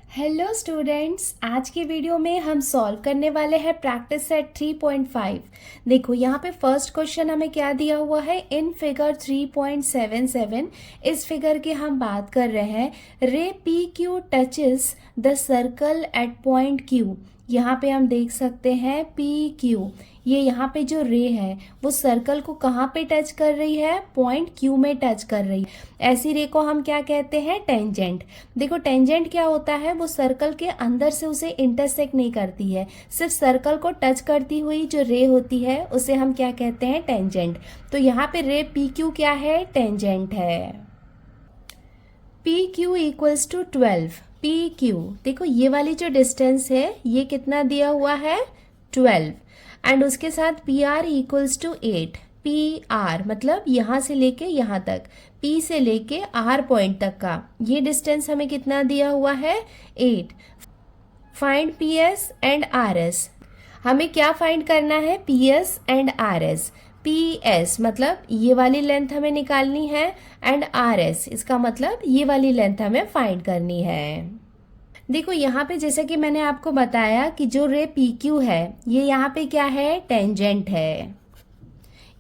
Hello students, आज के video में हम सॉल्व करने वाले हैं प्रैक्टिस सेट 3.5। देखो यहाँ पे फर्स्ट क्वेश्चन हमें क्या दिया हुआ है। इन फिगर 3.77 इस फिगर की हम बात कर रहे हैं। रे P Q touches the circle eight point Q. यहाँ पे हम देख सकते हैं पी क्यू, ये यहाँ पे जो रे है वो सर्कल को कहाँ पे टच कर रही है, पॉइंट क्यू में टच कर रही है। ऐसी रे को हम क्या कहते हैं, टेंजेंट। देखो टेंजेंट क्या होता है, वो सर्कल के अंदर से उसे इंटरसेक्ट नहीं करती है, सिर्फ सर्कल को टच करती हुई जो रे होती है उसे हम क्या कहते हैं, टेंजेंट। तो यहाँ पे रे पी क्यू क्या है, टेंजेंट है। P Q equals to 12। P Q देखो ये वाली जो डिस्टेंस है ये कितना दिया हुआ है, 12। एंड उसके साथ P R equals to 8। P R मतलब यहाँ से लेके यहाँ तक, पी से लेके आर पॉइंट तक का ये डिस्टेंस हमें कितना दिया हुआ है, 8। Find P S and R S. हमें क्या फाइंड करना है, P S and R S. P S मतलब ये वाली लेंथ हमें निकालनी है, एंड आर एस इसका मतलब ये वाली लेंथ हमें फाइंड करनी है। देखो यहाँ पे जैसे कि मैंने आपको बताया कि जो रे पी क्यू है ये यहाँ पे क्या है, टेंजेंट है।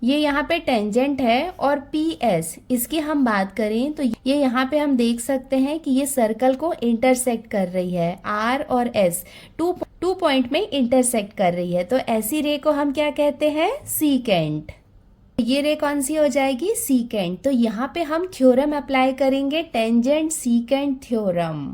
ये यहाँ पे टेंजेंट है। और पी एस इसकी हम बात करें तो ये यहाँ पे हम देख सकते हैं कि ये सर्कल को इंटरसेक्ट कर रही है। आर और एस टू पॉइंट में इंटरसेक्ट कर रही है, तो ऐसी रे को हम क्या कहते हैं, सीकेंट। ये रे कौन सी हो जाएगी, सीकेंट। तो यहाँ पे हम थ्योरम अप्लाई करेंगे, टेंजेंट सीकेंट थ्योरम।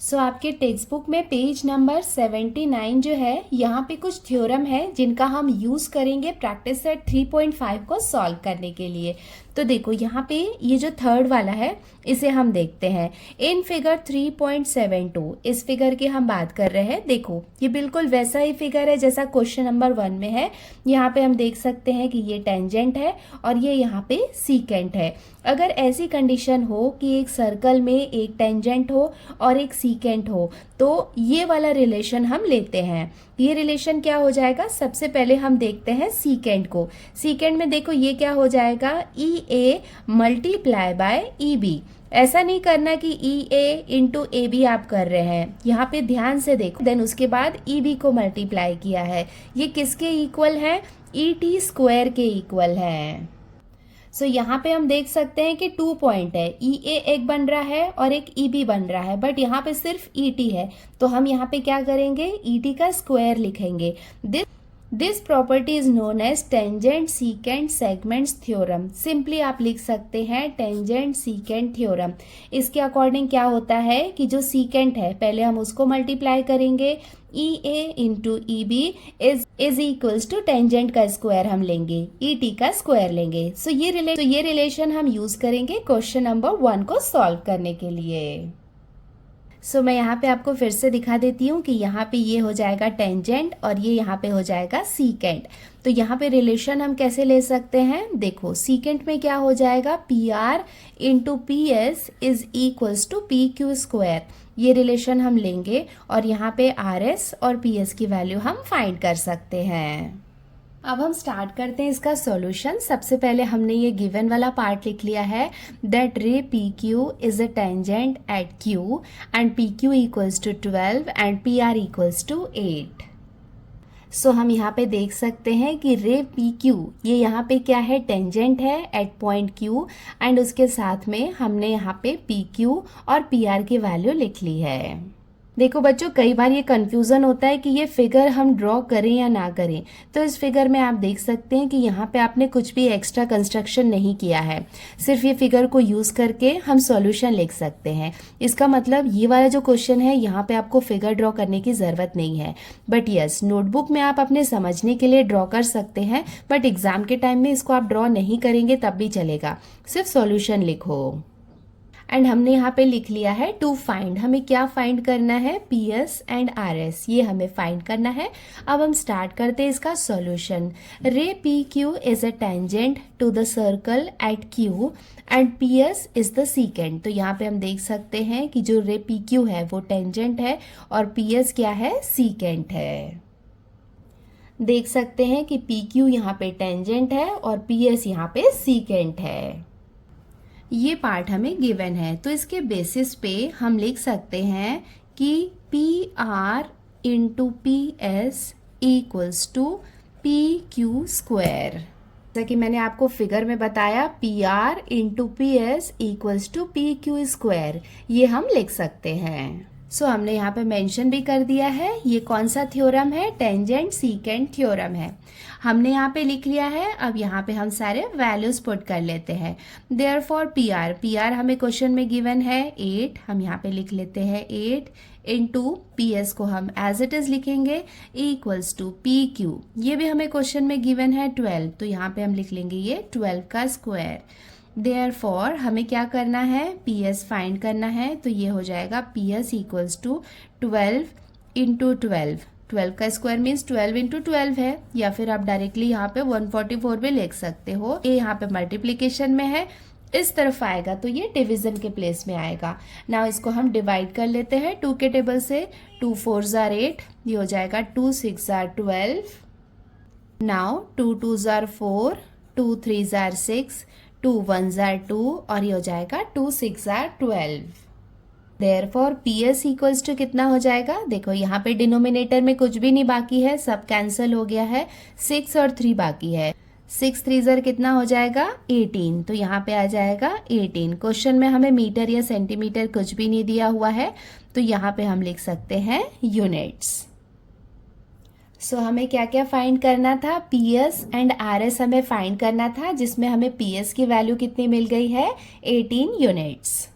सो आपके टेक्स्ट बुक में पेज नंबर 79 जो है, यहाँ पे कुछ थ्योरम है जिनका हम यूज करेंगे प्रैक्टिस सेट 3.5 को सॉल्व करने के लिए। तो देखो यहाँ पे ये जो थर्ड वाला है इसे हम देखते हैं। इन फिगर 3.72 इस फिगर की हम बात कर रहे हैं। देखो ये बिल्कुल वैसा ही फिगर है जैसा क्वेश्चन नंबर 1 में है। यहाँ पे हम देख सकते हैं कि ये टेंजेंट है और ये यहाँ पे सीकेंट है। अगर ऐसी कंडीशन हो कि एक सर्कल में एक टेंजेंट हो और एक सीकेंट हो तो ये वाला रिलेशन हम लेते हैं। ये रिलेशन क्या हो जाएगा, सबसे पहले हम देखते हैं सीकेंट को। सीकेंट में देखो ये क्या हो जाएगा, ई A multiply by E B. ऐसा नहीं करना कि ई ए इंटू ए बी आप कर रहे हैं, यहाँ पे ध्यान से देखो। देन उसके बाद ई बी को मल्टीप्लाई किया है, ये किसके इक्वल है, ई टी स्क्वायर के इक्वल है। सो यहाँ पे हम देख सकते हैं कि 2 पॉइंट है, ई ए एक बन रहा है और एक ई बी बन रहा है, बट यहाँ पे सिर्फ ई टी है, तो हम यहाँ पे क्या करेंगे, ई टी का स्क्वायर लिखेंगे। This property is known as tangent secant segments theorem. Simply आप लिख सकते हैं टेंजेंट सीकेंट थ्योरम। इसके अकॉर्डिंग क्या होता है कि जो सीकेंट है पहले हम उसको मल्टीप्लाई करेंगे, E A into E B is equals to tangent का स्क्वायर हम लेंगे, ई टी का स्क्वायर लेंगे। सो ये रिलेशन हम यूज करेंगे क्वेश्चन नंबर 1 को सॉल्व करने के लिए। सो मैं यहाँ पे आपको फिर से दिखा देती हूँ कि यहाँ पे ये हो जाएगा टेंजेंट और ये यहाँ पे हो जाएगा सीकेंट। तो यहाँ पे रिलेशन हम कैसे ले सकते हैं, देखो सीकेंट में क्या हो जाएगा, P R into P S is equals to P Q square. ये रिलेशन हम लेंगे और यहाँ पे आर एस और पी एस की वैल्यू हम फाइंड कर सकते हैं। अब हम स्टार्ट करते हैं इसका सॉल्यूशन। सबसे पहले हमने ये गिवन वाला पार्ट लिख लिया है, that ray P Q is a tangent at Q and P Q equals to 12 and P R equals to 8। So हम यहाँ पे देख सकते हैं कि रे पी क्यू ये यहाँ पे क्या है, टेंजेंट है एट पॉइंट क्यू, एंड उसके साथ में हमने यहाँ पे पी क्यू और पी आर की वैल्यू लिख ली है। देखो बच्चों, कई बार ये कंफ्यूजन होता है कि ये फिगर हम ड्रॉ करें या ना करें। तो इस फिगर में आप देख सकते हैं कि यहाँ पे आपने कुछ भी एक्स्ट्रा कंस्ट्रक्शन नहीं किया है, सिर्फ ये फिगर को यूज करके हम सॉल्यूशन लिख सकते हैं। इसका मतलब ये वाला जो क्वेश्चन है यहाँ पे आपको फिगर ड्रॉ करने की जरूरत नहीं है, बट यस नोटबुक में आप अपने समझने के लिए ड्रॉ कर सकते हैं, बट एग्जाम के टाइम में इसको आप ड्रॉ नहीं करेंगे तब भी चलेगा, सिर्फ सॉल्यूशन लिखो। एंड हमने यहाँ पे लिख लिया है टू फाइंड। हमें क्या फाइंड करना है, P S and R S, ये हमें फाइंड करना है। अब हम स्टार्ट करते हैं इसका solution. Ray P Q is a tangent to the circle at Q and P S is the secant. तो यहाँ पे हम देख सकते हैं कि जो रे पी क्यू है वो टेंजेंट है और पी एस क्या है, सीकेंट है। देख सकते हैं कि पी क्यू यहाँ पे टेंजेंट है और पी एस यहाँ पे सीकेंट है। ये पार्ट हमें गिवन है, तो इसके बेसिस पे हम लिख सकते हैं कि P R into P S equals to P Q square. जैसा कि मैंने आपको फिगर में बताया, P R into P S equals to P Q square, ये हम लिख सकते हैं। सो हमने यहाँ पे मेंशन भी कर दिया है, ये कौन सा थ्योरम है, टेंजेंट सीकेंट थ्योरम है। हमने यहाँ पे लिख लिया है। अब यहाँ पे हम सारे वैल्यूज पुट कर लेते हैं। देयरफॉर पी आर हमें क्वेश्चन में गिवन है 8, हम यहाँ पे लिख लेते हैं 8 इंटू पी एस को हम एज इट इज लिखेंगे इक्वल्स टू पी क्यू, ये भी हमें क्वेश्चन में गिवन है 12, तो यहाँ पे हम लिख लेंगे ये 12 का स्क्वायर। देयरफॉर हमें क्या करना है, पी एस फाइंड करना है, तो ये हो जाएगा P S equals to 12 into 12 का स्क्वायर मीन्स 12 इंटू 12 है, या फिर आप डायरेक्टली यहाँ पे 144 भी लिख सकते हो। ये यहाँ पे मल्टीप्लीकेशन में है, इस तरफ आएगा तो ये डिवीजन के प्लेस में आएगा। नाउ इसको हम डिवाइड कर लेते हैं 2 के टेबल से। 2 4 8, ये हो जाएगा 2 6 12। नाउ 2 2 4, 2 3 6, 2 1 2, और ये हो जाएगा 2 6 12। Therefore P S equals to कितना हो जाएगा, देखो यहाँ पे डिनोमिनेटर में कुछ भी नहीं बाकी है, सब कैंसिल हो गया है, 6 और 3 बाकी है। 6 3 कितना हो जाएगा 18, तो यहाँ पे आ जाएगा 18। क्वेश्चन में हमें मीटर या सेंटीमीटर कुछ भी नहीं दिया हुआ है, तो यहाँ पे हम लिख सकते हैं यूनिट्स। सो हमें क्या क्या फाइंड करना था, P S and R S हमें फाइंड करना था, जिसमें हमें पी एस की वैल्यू कितनी मिल गई है 18 यूनिट्स।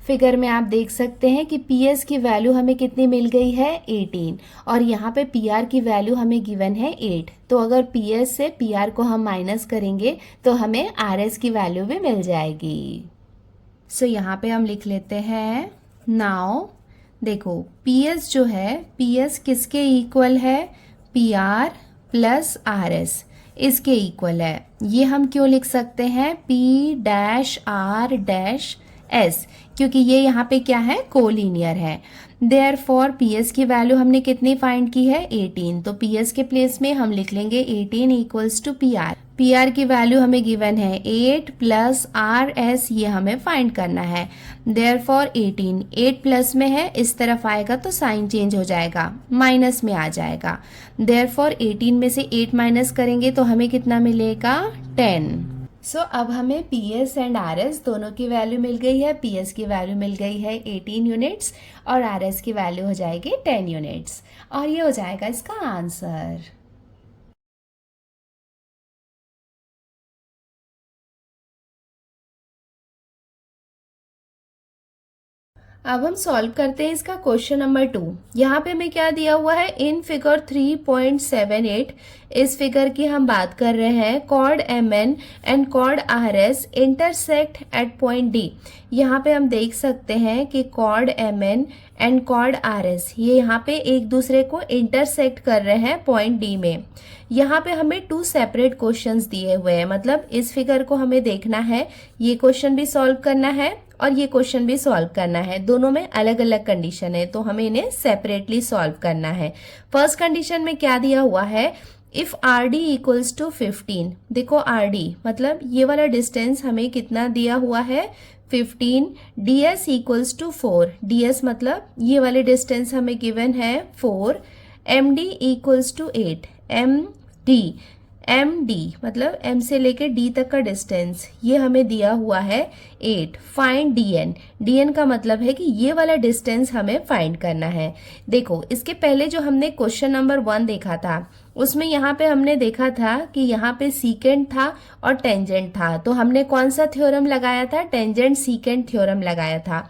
फिगर में आप देख सकते हैं कि पी एस की वैल्यू हमें कितनी मिल गई है 18, और यहाँ पे पी आर की वैल्यू हमें गिवन है 8, तो अगर पी एस से पी आर को हम माइनस करेंगे तो हमें आर एस की वैल्यू भी मिल जाएगी। सो यहाँ पे हम लिख लेते हैं। नाउ देखो पी एस जो है, पी एस किसके इक्वल है, P R plus R S, इसके इक्वल है। ये हम क्यों लिख सकते हैं, P dash R dash S, क्योंकि ये यहाँ पे क्या है, कोलिनियर है। देयरफॉर पी एस की वैल्यू हमने कितनी फाइंड की है 18, तो पी एस के प्लेस में हम लिख लेंगे 18 equals to P R. P R की वैल्यू हमें गिवन है 8 प्लस आर एस, ये हमें फाइंड करना है। देयरफॉर 18 8 प्लस में है, इस तरफ आएगा तो साइन चेंज हो जाएगा, माइनस में आ जाएगा। देयरफॉर 18 में से 8 माइनस करेंगे तो हमें कितना मिलेगा 10। सो अब हमें P S and R S दोनों की वैल्यू मिल गई है। पी एस की वैल्यू मिल गई है 18 यूनिट्स और आर एस की वैल्यू हो जाएगी 10 यूनिट्स, और ये हो जाएगा इसका आंसर। अब हम सॉल्व करते हैं इसका क्वेश्चन नंबर 2। यहाँ पे हमें क्या दिया हुआ है, इन फिगर 3.78, इस फिगर की हम बात कर रहे हैं, chord M N and chord R S intersect at point D. यहाँ पे हम देख सकते हैं कि chord M N and chord R S ये यहाँ पे एक दूसरे को इंटरसेक्ट कर रहे हैं पॉइंट डी में। यहाँ पे हमें 2 सेपरेट क्वेश्चंस दिए हुए हैं, मतलब इस फिगर को हमें देखना है, ये क्वेश्चन भी सॉल्व करना है और ये क्वेश्चन भी सॉल्व करना है। दोनों में अलग अलग कंडीशन है, तो हमें इन्हें सेपरेटली सॉल्व करना है। फर्स्ट कंडीशन में क्या दिया हुआ है, if R D equals to 15। देखो आर डी मतलब ये वाला डिस्टेंस हमें कितना दिया हुआ है 15, D S equals to 4, D S मतलब ये वाले डिस्टेंस हमें गिवन है 4, M D equals to 8, M D मतलब एम से लेकर डी तक का डिस्टेंस ये हमें दिया हुआ है 8। फाइंड डी एन का मतलब है कि ये वाला डिस्टेंस हमें फाइंड करना है। देखो इसके पहले जो हमने क्वेश्चन नंबर 1 देखा था, उसमें यहाँ पे हमने देखा था कि यहाँ पे सीकेंट था और टेंजेंट था, तो हमने कौन सा थ्योरम लगाया था, टेंजेंट सीकेंट थ्योरम लगाया था।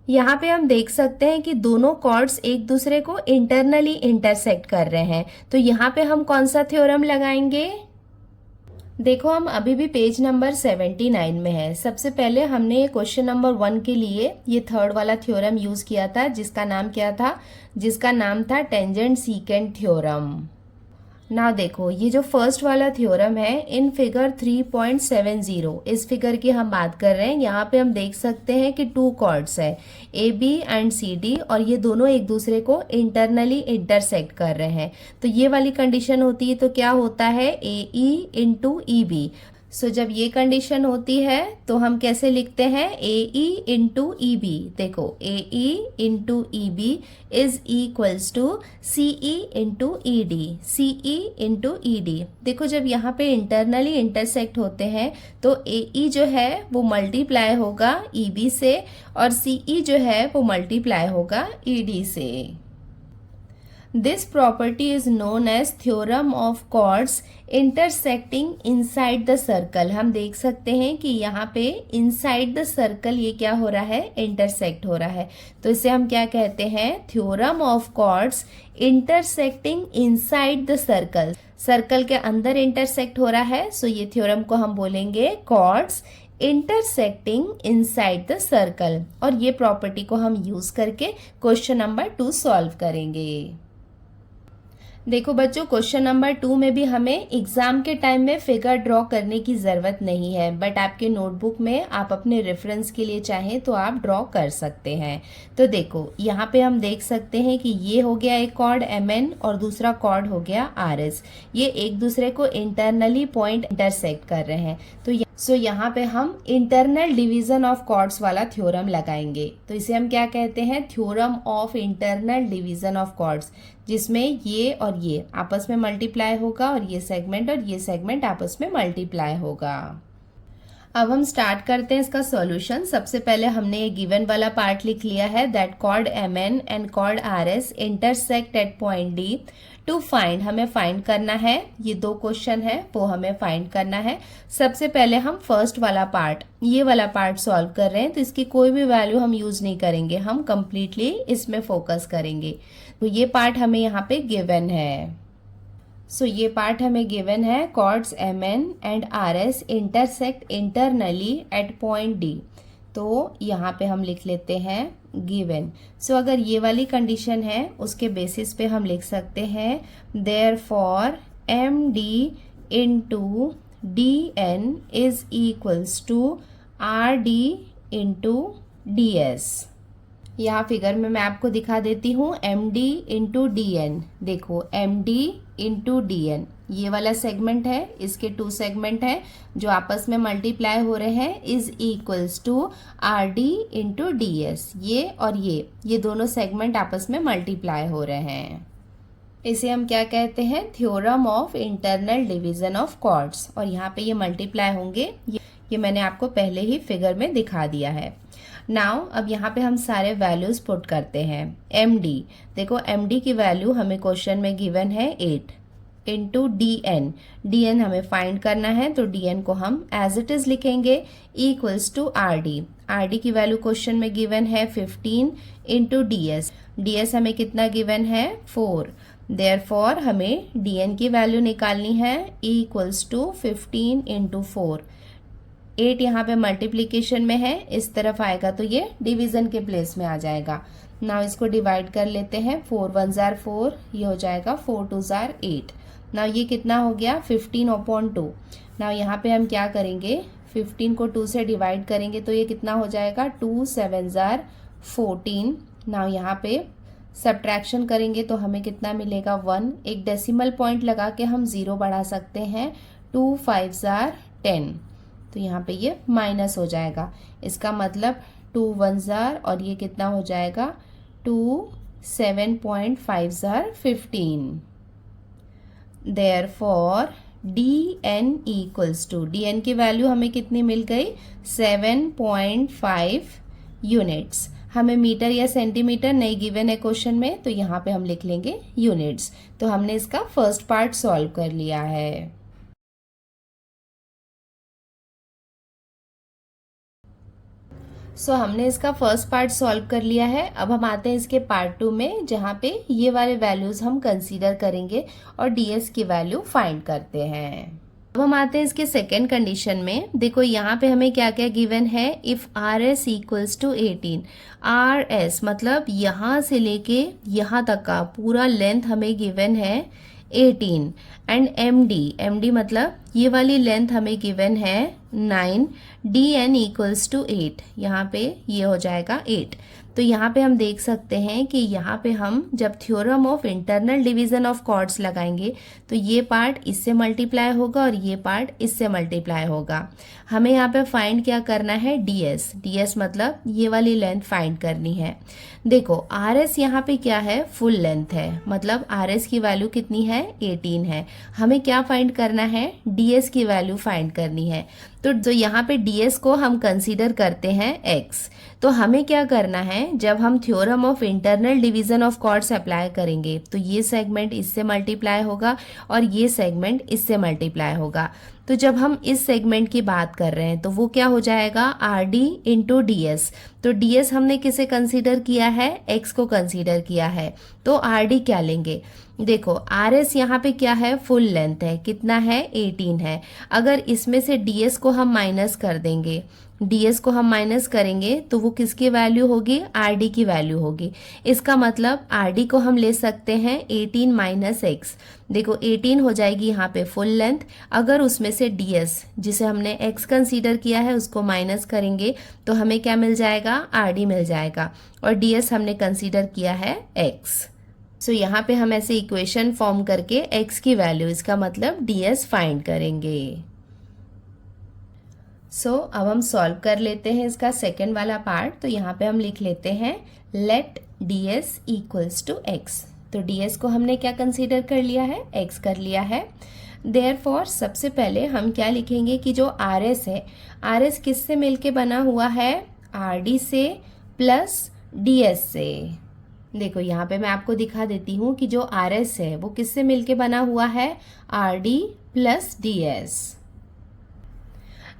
यहाँ पे हम देख सकते हैं कि दोनों कॉर्ड्स एक दूसरे को इंटरनली इंटरसेक्ट कर रहे हैं, तो यहाँ पे हम कौन सा थ्योरम लगाएंगे। देखो हम अभी भी पेज नंबर 79 में है। सबसे पहले हमने ये क्वेश्चन नंबर 1 के लिए ये थर्ड वाला थ्योरम यूज किया था, जिसका नाम क्या था, जिसका नाम था टेंजेंट सीकेंट थ्योरम। ना देखो ये जो फर्स्ट वाला थ्योरम है इन फिगर 3.70, इस फिगर की हम बात कर रहे हैं। यहाँ पे हम देख सकते हैं कि 2 कॉर्ड्स है A B and C D, और ये दोनों एक दूसरे को इंटरनली इंटरसेक्ट कर रहे हैं, तो ये वाली कंडीशन होती है। तो क्या होता है ए ई इंटू ई बी। सो जब ये कंडीशन होती है तो हम कैसे लिखते हैं, ए ई इंटू ई बी। देखो A E into E B is equals to C E into E D, C E into E D. देखो जब यहाँ पे इंटरनली इंटरसेक्ट होते हैं तो ए ई जो है वो मल्टीप्लाई होगा ई बी से और सी ई जो है वो मल्टीप्लाई होगा ई डी से। This property is known as theorem of chords intersecting inside the circle। हम देख सकते हैं कि यहाँ पे inside the circle ये क्या हो रहा है, intersect हो रहा है। तो इसे हम क्या कहते हैं, theorem of chords intersecting inside the circle। Circle के अंदर intersect हो रहा है, सो ये theorem को हम बोलेंगे chords intersecting inside the circle। और ये प्रॉपर्टी को हम यूज करके क्वेश्चन नंबर 2 सॉल्व करेंगे। देखो बच्चों, क्वेश्चन नंबर 2 में भी हमें एग्जाम के टाइम में फिगर ड्रॉ करने की ज़रूरत नहीं है, बट आपके नोटबुक में आप अपने रेफरेंस के लिए चाहें तो आप ड्रॉ कर सकते हैं। तो देखो यहाँ पे हम देख सकते हैं कि ये हो गया एक कॉर्ड एम एन और दूसरा कॉर्ड हो गया आर एस। ये एक दूसरे को इंटरनली पॉइंट इंटरसेक्ट कर रहे हैं। तो सो यहाँ पे हम इंटरनल डिवीजन ऑफ कॉर्ड्स वाला थ्योरम लगाएंगे। तो इसे हम क्या कहते हैं, theorem of internal division of chords, जिसमें ये और ये आपस में मल्टीप्लाई होगा और ये सेगमेंट आपस में मल्टीप्लाई होगा। अब हम स्टार्ट करते हैं इसका सॉल्यूशन। सबसे पहले हमने ये गिवन वाला पार्ट लिख लिया है, that chord M N and chord R S intersect at point D. To find, हमें फाइंड करना है, ये 2 क्वेश्चन है वो हमें फाइंड करना है। सबसे पहले हम फर्स्ट वाला पार्ट, ये वाला पार्ट सॉल्व कर रहे हैं, तो इसकी कोई भी वैल्यू हम यूज नहीं करेंगे, हम कंप्लीटली इसमें फोकस करेंगे। तो ये पार्ट हमें यहाँ पे गिवन है। सो ये पार्ट हमें गिवन है, chords M N and R S intersect internally at point D. तो यहाँ पे हम लिख लेते हैं गिवन। सो अगर ये वाली कंडीशन है उसके बेसिस पे हम लिख सकते हैं, therefore M D into D N is equals to R D into D S. यहाँ फिगर में मैं आपको दिखा देती हूँ, M D into D N. देखो M D into D N, ये वाला सेगमेंट है, इसके 2 सेगमेंट है जो आपस में मल्टीप्लाई हो रहे हैं, is equals to R D into D S. ये और ये दोनों सेगमेंट आपस में मल्टीप्लाई हो रहे हैं। इसे हम क्या कहते हैं, theorem of internal division of chords. और यहाँ पे ये मल्टीप्लाई होंगे, ये मैंने आपको पहले ही फिगर में दिखा दिया है। नाउ अब यहाँ पे हम सारे वैल्यूज पुट करते हैं। एम डी, देखो एम डी की वैल्यू हमें क्वेश्चन में गिवन है 8 into D N. D N हमें फाइंड करना है, तो डी एन को हम एज इट इज लिखेंगे equals to R D. R D की वैल्यू क्वेश्चन में गिवन है 15 into D S. D S हमें कितना गिवन है, 4। देयरफॉर हमें डी एन की वैल्यू निकालनी है इक्वल्स टू 15 इंटू 4। 8 यहाँ पे मल्टीप्लीकेशन में है, इस तरफ आएगा तो ये डिवीजन के प्लेस में आ जाएगा। नाउ इसको डिवाइड कर लेते हैं, 4 1 जार 4, ये हो जाएगा 4 2 जार 8। नाउ ये कितना हो गया, 15/2। नाउ यहाँ पे हम क्या करेंगे, 15 को 2 से डिवाइड करेंगे तो ये कितना हो जाएगा, 2 7 जार 14। नाउ यहाँ पे सब्ट्रैक्शन करेंगे तो हमें कितना मिलेगा, 1। एक डेसिमल पॉइंट लगा के हम 0 बढ़ा सकते हैं, 2 5 जार 10। तो यहाँ पे ये माइनस हो जाएगा, इसका मतलब 2 1 जार और ये कितना हो जाएगा, 2 7.5 जार 15। Therefore D N equals to, D N की वैल्यू हमें कितनी मिल गई, 7.5 यूनिट्स। हमें मीटर या सेंटीमीटर नहीं गिवन है क्वेश्चन में, तो यहाँ पे हम लिख लेंगे यूनिट्स। तो हमने इसका फर्स्ट पार्ट सॉल्व कर लिया है। हमने इसका फर्स्ट पार्ट सॉल्व कर लिया है। अब हम आते हैं इसके पार्ट 2 में, जहाँ पे ये वाले वैल्यूज हम कंसीडर करेंगे और ds की वैल्यू फाइंड करते हैं। अब हम आते हैं इसके सेकेंड कंडीशन में। देखो यहाँ पे हमें क्या क्या गिवन है, if R S equals to 18। R S मतलब यहाँ से लेके यहाँ तक का पूरा लेंथ हमें गिवन है 18 एंड एम डी मतलब ये वाली लेंथ हमें गिवन है 9। dn इक्वल्स टू 8, यहाँ पे ये हो जाएगा 8। तो यहाँ पे हम देख सकते हैं कि यहाँ पे हम जब theorem of internal division of chords लगाएंगे तो ये पार्ट इससे मल्टीप्लाई होगा और ये पार्ट इससे मल्टीप्लाई होगा। हमें यहाँ पे फाइंड क्या करना है, ds मतलब ये वाली लेंथ फाइंड करनी है। देखो rs यहाँ पे क्या है, फुल लेंथ है, मतलब rs की वैल्यू कितनी है, 18 है। हमें क्या फाइंड करना है, ds की वैल्यू फाइंड करनी है। तो जो यहाँ पे ds को हम कंसीडर करते हैं x। तो हमें क्या करना है, जब हम theorem of internal division of chords apply करेंगे तो ये सेगमेंट इससे मल्टीप्लाई होगा और ये सेगमेंट इससे मल्टीप्लाई होगा। तो जब हम इस सेगमेंट की बात कर रहे हैं तो वो क्या हो जाएगा, are D into D S. तो डी एस हमने किसे कंसीडर किया है, एक्स को कंसीडर किया है। तो आर डी क्या लेंगे, देखो आर एस यहाँ पे क्या है, फुल लेंथ है, कितना है, 18 है। अगर इसमें से डी एस को हम माइनस कर देंगे, ds को हम माइनस करेंगे तो वो किसकी वैल्यू होगी, rd की वैल्यू होगी। इसका मतलब rd को हम ले सकते हैं 18 माइनस एक्स। देखो 18 हो जाएगी यहाँ पे फुल लेंथ, अगर उसमें से ds जिसे हमने x कंसीडर किया है उसको माइनस करेंगे तो हमें क्या मिल जाएगा, rd मिल जाएगा, और ds हमने कंसीडर किया है x। सो यहाँ पे हम ऐसे इक्वेशन फॉर्म करके x की वैल्यू, इसका मतलब ds फाइंड करेंगे। अब हम सॉल्व कर लेते हैं इसका सेकेंड वाला पार्ट। तो यहाँ पे हम लिख लेते हैं let ds equals to x। तो ds को हमने क्या कंसीडर कर लिया है, x कर लिया है। देयरफॉर सबसे पहले हम क्या लिखेंगे कि जो rs है, rs किससे मिलके बना हुआ है, rd से प्लस ds से। देखो यहाँ पे मैं आपको दिखा देती हूँ कि जो rs है वो किससे मिलके बना हुआ है, rd plus ds।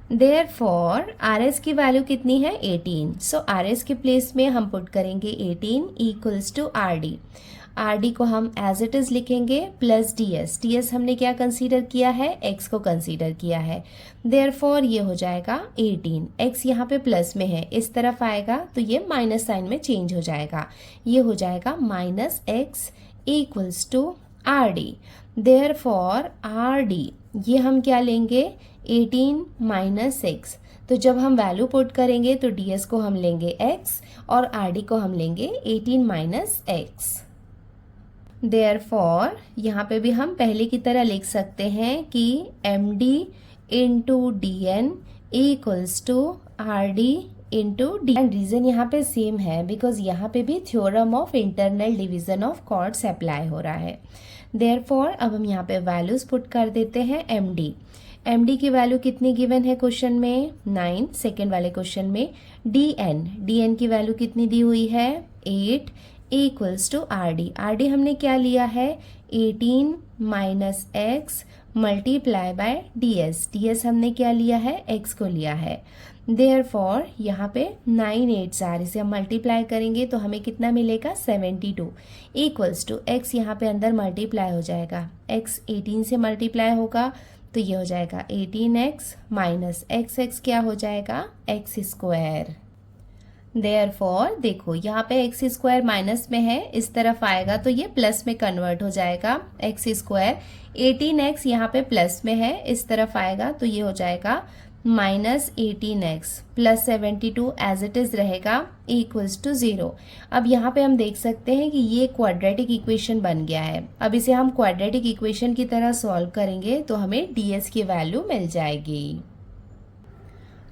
Therefore rs की वैल्यू कितनी है, 18। सो rs के प्लेस में हम पुट करेंगे 18 इक्वल्स टू rd को हम एज इट इज लिखेंगे प्लस ds हमने क्या कंसीडर किया है, x को कंसीडर किया है। देयरफॉर ये हो जाएगा 18, x यहाँ पे प्लस में है, इस तरफ आएगा तो ये माइनस साइन में चेंज हो जाएगा, ये हो जाएगा minus x equals to rd। Therefore rd ये हम क्या लेंगे, 18 माइनस एक्स। तो जब हम वैल्यू पुट करेंगे तो ds को हम लेंगे x और rd को हम लेंगे 18 माइनस एक्स। देयरफॉर यहाँ पे भी हम पहले की तरह लिख सकते हैं कि md into D N equals to rd into D. And reason यहाँ पे सेम है बिकॉज यहाँ पे भी theorem of internal division of chords apply हो रहा है। देयरफॉर अब हम यहाँ पे वैल्यूज पुट कर देते हैं md की वैल्यू कितनी गिवन है क्वेश्चन में, 9। सेकेंड वाले क्वेश्चन में dn की वैल्यू कितनी दी हुई है, 8 इक्वल्स टू rd हमने क्या लिया है, 18 minus x multiply by ds हमने क्या लिया है, x को लिया है। देयरफॉर यहाँ पे 9 8 आर, इसे हम मल्टीप्लाई करेंगे तो हमें कितना मिलेगा, 72 इक्वल्स टू x यहाँ पे अंदर मल्टीप्लाई हो जाएगा, x 18 से मल्टीप्लाई होगा तो ये हो जाएगा 18x माइनस x क्या हो जाएगा, x स्क्वायर। देयरफॉर देखो यहाँ पे x स्क्वायर माइनस में है, इस तरफ आएगा तो ये प्लस में कन्वर्ट हो जाएगा, x स्क्वायर 18x यहाँ पे प्लस में है, इस तरफ आएगा तो ये हो जाएगा minus 18x plus 72 as it is रहेगा इक्वल्स टू 0। अब यहाँ पे हम देख सकते हैं कि ये क्वाड्रेटिक इक्वेशन बन गया है। अब इसे हम क्वाड्रेटिक इक्वेशन की तरह सॉल्व करेंगे तो हमें ds की वैल्यू मिल जाएगी।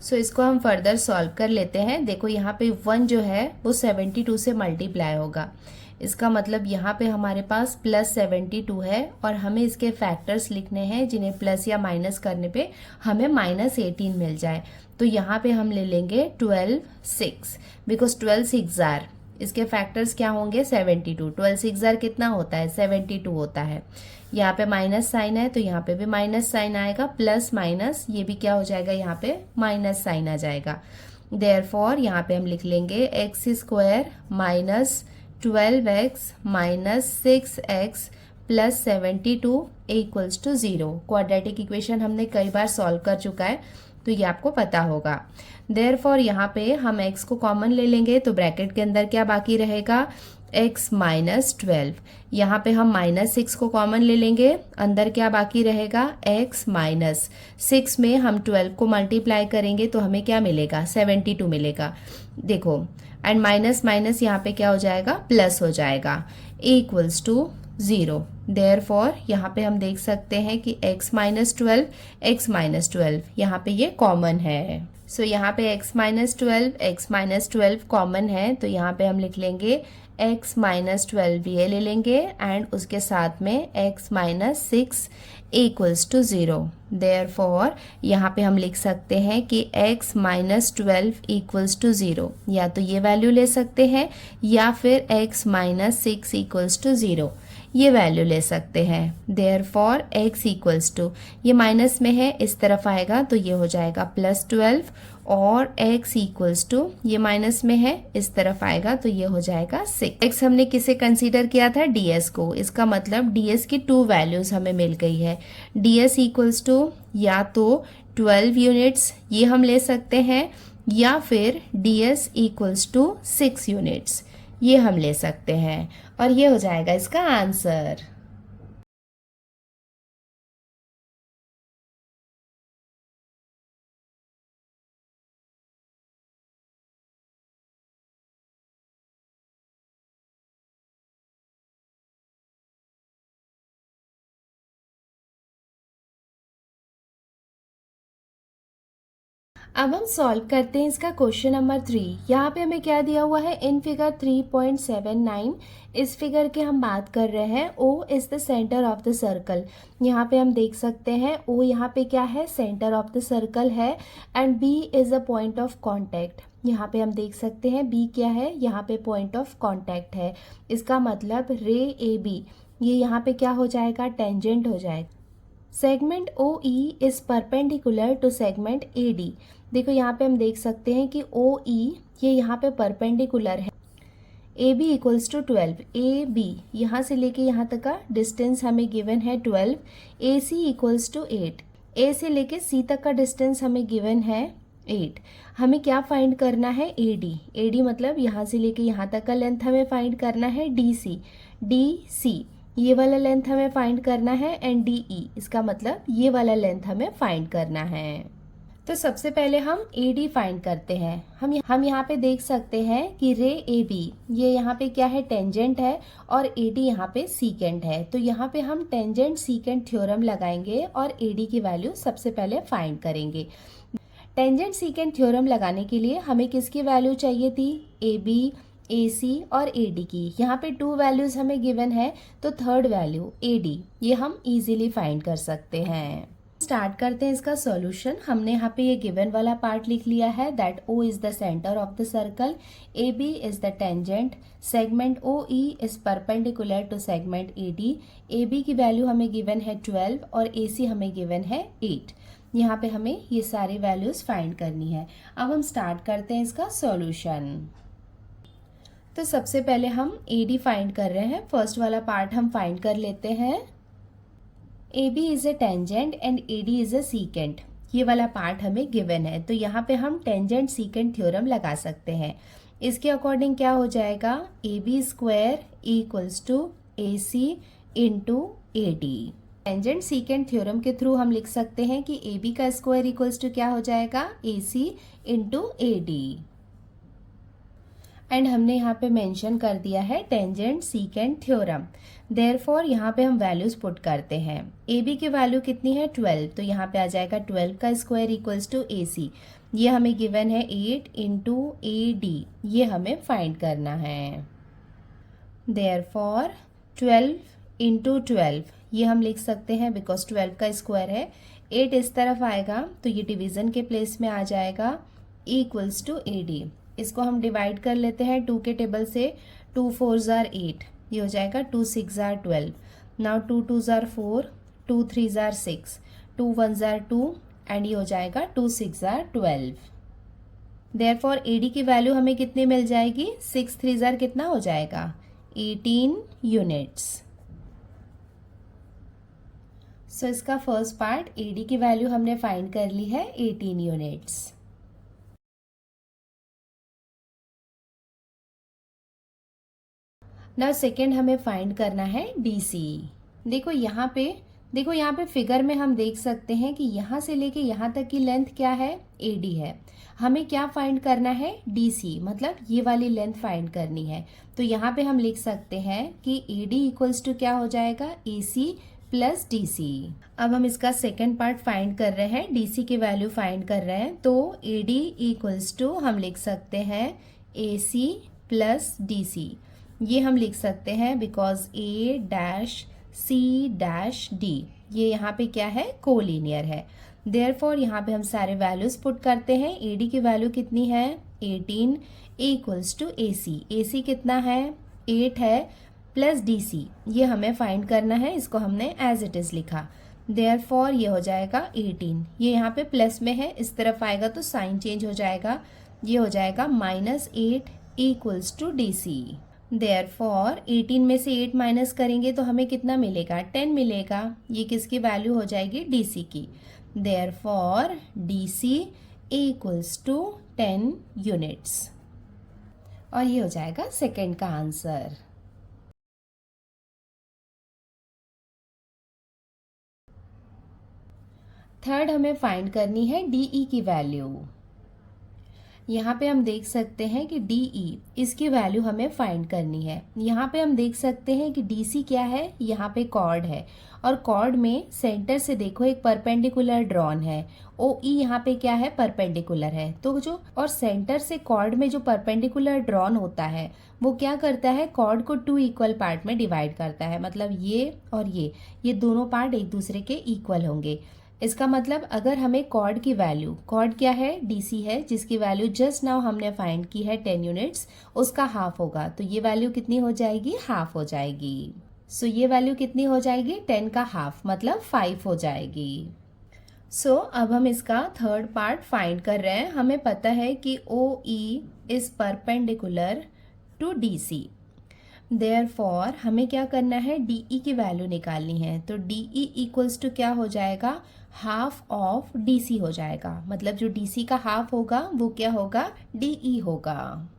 सो इसको हम फर्दर सॉल्व कर लेते हैं। देखो यहाँ पे 1 जो है वो 72 से मल्टीप्लाई होगा, इसका मतलब यहाँ पे हमारे पास प्लस 72 है और हमें इसके फैक्टर्स लिखने हैं जिन्हें प्लस या माइनस करने पे हमें माइनस 18 मिल जाए। तो यहाँ पे हम ले लेंगे 12 6 बिकॉज 12 6 आर, इसके फैक्टर्स क्या होंगे, 72। 12 6 आर कितना होता है, 72 होता है। यहाँ पे माइनस साइन है तो यहाँ पे भी माइनस साइन आएगा, प्लस माइनस ये भी क्या हो जाएगा, यहाँ पे माइनस साइन आ जाएगा। देयरफॉर यहाँ पे हम लिख लेंगे x square minus 12x minus 6x plus 72 equals to 0। Quadratic equation हमने कई बार सॉल्व कर चुका है तो ये आपको पता होगा। देयरफॉर यहाँ पे हम x को कॉमन ले लेंगे तो ब्रैकेट के अंदर क्या बाकी रहेगा, x माइनस 12। यहाँ पे हम -6 को कॉमन ले लेंगे, अंदर क्या बाकी रहेगा, x माइनस 6 में हम 12 को मल्टीप्लाई करेंगे तो हमें क्या मिलेगा, 72 मिलेगा। देखो एंड माइनस माइनस यहाँ पे क्या हो जाएगा, प्लस हो जाएगा, इक्वल्स टू 0। देयरफॉर यहाँ पे हम देख सकते हैं कि x माइनस 12 यहाँ पे ये कॉमन है। सो यहाँ पे x माइनस 12 कॉमन है, तो यहाँ पे हम लिख लेंगे x माइनस 12 ये ले लेंगे एंड उसके साथ में x minus 6 equals to 0। Therefore यहाँ पे हम लिख सकते हैं कि x माइनस 12 इक्वल्स टू 0, या तो ये वैल्यू ले सकते हैं या फिर x माइनस 6 इक्वल्स टू 0 ये वैल्यू ले सकते हैं। देयरफॉर x इक्वल्स टू, ये माइनस में है इस तरफ आएगा तो ये हो जाएगा +12, और x इक्वल्स टू ये माइनस में है इस तरफ आएगा तो ये हो जाएगा 6। x हमने किसे कंसीडर किया था, ds को, इसका मतलब ds की 2 वैल्यूज हमें मिल गई है। ds इक्वल्स टू या तो 12 यूनिट्स ये हम ले सकते हैं, या फिर ds इक्वल्स टू 6 यूनिट्स ये हम ले सकते हैं, और ये हो जाएगा इसका आंसर। अब हम सॉल्व करते हैं इसका क्वेश्चन नंबर 3। यहाँ पे हमें क्या दिया हुआ है, इन फिगर 3.79 इस फिगर के हम बात कर रहे हैं। O is the centre of the circle. यहाँ पे हम देख सकते हैं O यहाँ पे क्या है, सेंटर ऑफ द सर्कल है, and B is a point of contact. यहाँ पे हम देख सकते हैं B क्या है, यहाँ पे पॉइंट ऑफ कॉन्टैक्ट है। इसका मतलब रे AB ये यहाँ पे क्या हो जाएगा, टेंजेंट हो जाएगा। Segment OE is perpendicular to segment AD। देखो यहाँ पे हम देख सकते हैं कि OE ये यहाँ पे परपेंडिकुलर है। AB इक्वल्स टू 12, AB यहाँ से लेके यहाँ तक का डिस्टेंस हमें गिवन है 12, AC इक्वल्स टू 8, A से लेके C तक का डिस्टेंस हमें गिवन है 8। हमें क्या फाइंड करना है, AD मतलब यहाँ से लेके यहाँ तक का लेंथ हमें फाइंड करना है। DC ये वाला लेंथ हमें फाइंड करना है, एंड DE इसका मतलब ये वाला लेंथ हमें फाइंड करना है। तो सबसे पहले हम AD फाइंड करते हैं। हम यहाँ पे देख सकते हैं कि रे AB ये यहाँ पे क्या है, टेंजेंट है, और AD यहाँ पे सीकेंट है। तो यहाँ पे हम टेंजेंट सीकेंट थ्योरम लगाएंगे और AD की वैल्यू सबसे पहले फाइंड करेंगे। टेंजेंट सीकेंट थ्योरम लगाने के लिए हमें किसकी वैल्यू चाहिए थी, AB, AC और AD की। यहाँ पे 2 वैल्यूज हमें गिवन है, तो थर्ड वैल्यू AD ये हम इजीली फाइंड कर सकते हैं। स्टार्ट करते हैं इसका सॉल्यूशन। हमने यहाँ पे ये गिवन वाला पार्ट लिख लिया है, that O is the centre of the circle, AB is the tangent, segment OE is perpendicular to segment AD, AB की वैल्यू हमें गिवन है 12 और AC हमें गिवन है 8। यहाँ पे हमें ये सारी वैल्यूज फाइंड करनी है। अब हम स्टार्ट करते हैं इसका सॉल्यूशन। तो सबसे पहले हम AD फाइंड कर रहे हैं, फर्स्ट वाला पार्ट हम फाइंड कर लेते हैं। AB is a tangent and AD is a secant, ये वाला पार्ट हमें गिवन है, तो यहाँ पे हम टेंजेंट सीकेंट थ्योरम लगा सकते हैं। इसके अकॉर्डिंग क्या हो जाएगा, AB square equals to AC into AD। Tangent secant theorem के थ्रू हम लिख सकते हैं कि AB का स्क्वायर इक्वल्स टू क्या हो जाएगा, AC इंटू AD। एंड हमने यहाँ पे मेंशन कर दिया है टेंजेंट सीकेंट थ्योरम। देयरफॉर यहाँ पे हम वैल्यूज पुट करते हैं। AB की वैल्यू कितनी है, 12, तो यहाँ पे आ जाएगा 12 का स्क्वायर इक्वल्स टू AC, ये हमें गिवन है 8 इंटू AD, ये हमें फाइंड करना है। देयरफॉर 12 इंटू 12 ये हम लिख सकते हैं, बिकॉज 12 का स्क्वायर है। 8 इस तरफ आएगा तो ये डिवीजन के प्लेस में आ जाएगा, इक्वल्स टू AD। इसको हम डिवाइड कर लेते हैं 2 के टेबल से, 2 4 जार 8, ये हो जाएगा 2 6 jar 12, now 2 2 jar 4, 2 3 jar 6, 2 1 jar 2, and ये हो जाएगा 2 6 जार 12। देयरफॉर AD की वैल्यू हमें कितनी मिल जाएगी, 6 3 जार कितना हो जाएगा, 18 यूनिट्स। सो इसका फर्स्ट पार्ट AD की वैल्यू हमने फाइंड कर ली है 18 यूनिट्स। नाउ सेकेंड हमें फाइंड करना है DC। देखो यहाँ पे फिगर में हम देख सकते हैं कि यहाँ से लेके यहाँ तक की लेंथ क्या है, AD है। हमें क्या फाइंड करना है, DC, मतलब ये वाली लेंथ फाइंड करनी है। तो यहाँ पे हम लिख सकते हैं कि AD इक्वल्स टू क्या हो जाएगा, AC प्लस DC। अब हम इसका सेकेंड पार्ट फाइंड कर रहे हैं, DC की वैल्यू फाइंड कर रहे हैं। तो AD इक्वल्स टू हम लिख सकते हैं AC प्लस DC। ये हम लिख सकते हैं because A dash C dash D ये यहाँ पे क्या है, कोलिनियर है। देयरफॉर यहाँ पे हम सारे वैल्यूज पुट करते हैं। AD की वैल्यू कितनी है, 18 इक्वल्स टू AC। AC कितना है, 8 है, प्लस DC ये हमें फाइंड करना है, इसको हमने एज इट इज लिखा। देयरफॉर ये हो जाएगा 18, ये यहाँ पे प्लस में है, इस तरफ आएगा तो साइन चेंज हो जाएगा, ये हो जाएगा -8 इक्वल्स टू DC। देयरफॉर 18 में से 8 माइनस करेंगे तो हमें कितना मिलेगा, 10 मिलेगा। ये किसकी वैल्यू हो जाएगी, DC की। Therefore DC equals to 10 units, और ये हो जाएगा सेकेंड का आंसर। थर्ड हमें फाइंड करनी है DE की वैल्यू। यहाँ पे हम देख सकते हैं कि DE इसकी वैल्यू हमें फाइंड करनी है। यहाँ पे हम देख सकते हैं कि DC क्या है, यहाँ पे कॉर्ड है, और कॉर्ड में सेंटर से देखो एक परपेंडिकुलर ड्रॉन है। OE यहाँ पे क्या है, परपेंडिकुलर है। तो जो और सेंटर से कॉर्ड में जो परपेंडिकुलर ड्रॉन होता है वो क्या करता है, कॉर्ड को 2 इक्वल पार्ट में डिवाइड करता है। मतलब ये और ये दोनों पार्ट एक दूसरे के इक्वल होंगे। इसका मतलब अगर हमें कॉर्ड की वैल्यू, कॉर्ड क्या है, DC है, जिसकी वैल्यू जस्ट नाउ हमने फाइंड की है 10 यूनिट्स, उसका हाफ होगा। तो ये वैल्यू कितनी हो जाएगी, हाफ हो जाएगी। सो ये वैल्यू कितनी हो जाएगी, 10 का हाफ मतलब 5 हो जाएगी। सो अब हम इसका थर्ड पार्ट फाइंड कर रहे हैं। हमें पता है कि OE is perpendicular to DC। Therefore हमें क्या करना है, DE की वैल्यू निकालनी है। तो DE इक्वल्स टू क्या हो जाएगा, हाफ ऑफ DC हो जाएगा। मतलब जो DC का हाफ होगा वो क्या होगा, DE होगा।